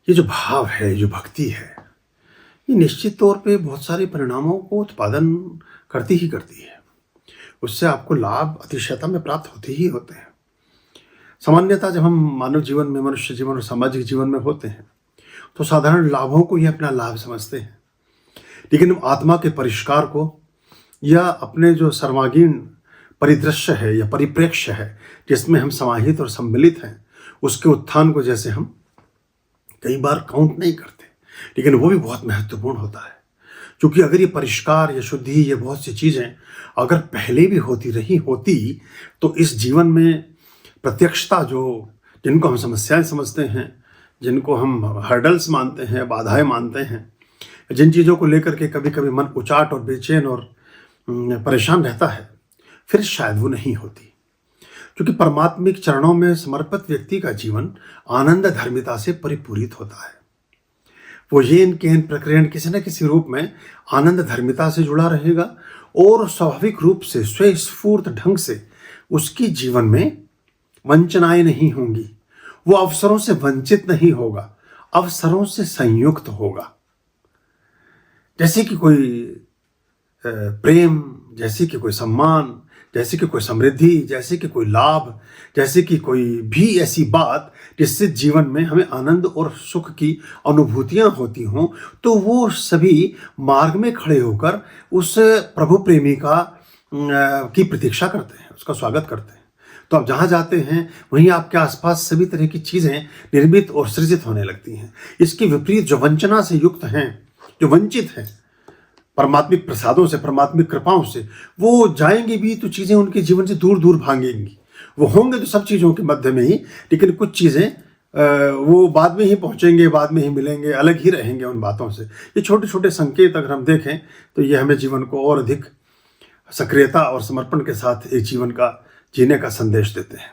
ये जो भाव है, जो भक्ति है, ये निश्चित तौर पे बहुत सारे परिणामों को उत्पादन करती ही करती है। उससे आपको लाभ अतिशयता में प्राप्त होते ही होते हैं। सामान्यतः जब हम मानव जीवन में, मनुष्य जीवन और सामाजिक जीवन में होते हैं तो साधारण लाभों को ही अपना लाभ समझते हैं, लेकिन हम आत्मा के परिष्कार को या अपने जो सर्वांगीण परिदृश्य है या परिप्रेक्ष्य है जिसमें हम समाहित और सम्मिलित हैं, उसके उत्थान को जैसे हम कई बार काउंट नहीं करते, लेकिन वो भी बहुत महत्वपूर्ण होता है। क्योंकि अगर ये परिष्कार या शुद्धि, ये बहुत सी चीज़ें अगर पहले भी होती होती तो इस जीवन में प्रत्यक्षता, जो जिनको हम समस्याएं समझते हैं, जिनको हम हर्डल्स मानते हैं, बाधाएं मानते हैं, जिन चीज़ों को लेकर के कभी कभी मन उचाट और बेचैन और परेशान रहता है, फिर शायद वो नहीं होती। क्योंकि परमात्मिक चरणों में समर्पित व्यक्ति का जीवन आनंद धर्मिता से परिपूरित होता है। वो येन केन प्रक्रियण किसी न किसी रूप में आनंद धर्मिता से जुड़ा रहेगा और स्वाभाविक रूप से स्वस्फूर्त ढंग से उसकी जीवन में वंचनाएं नहीं होंगी। वो अवसरों से वंचित नहीं होगा, अवसरों से संयुक्त होगा। जैसे कि कोई प्रेम, जैसे कि कोई सम्मान, जैसे कि कोई समृद्धि, जैसे कि कोई लाभ, जैसे कि कोई भी ऐसी बात जिससे जीवन में हमें आनंद और सुख की अनुभूतियां होती हों, तो वो सभी मार्ग में खड़े होकर उस प्रभु प्रेमी की प्रतीक्षा करते हैं, उसका स्वागत करते हैं। तो आप जहाँ जाते हैं वहीं आपके आसपास सभी तरह की चीज़ें निर्मित और सृजित होने लगती हैं। इसके विपरीत जो वंचना से युक्त हैं, जो वंचित हैं परमात्मिक प्रसादों से, परमात्मिक कृपाओं से, वो जाएंगे भी तो चीज़ें उनके जीवन से दूर दूर भागेंगी। वो होंगे तो सब चीज़ों के मध्य में ही, लेकिन कुछ चीज़ें वो बाद में ही पहुँचेंगे, बाद में ही मिलेंगे, अलग ही रहेंगे उन बातों से। ये छोटे छोटे संकेत अगर हम देखें तो ये हमें जीवन को और अधिक सक्रियता और समर्पण के साथ एक जीवन का जीने का संदेश देते हैं।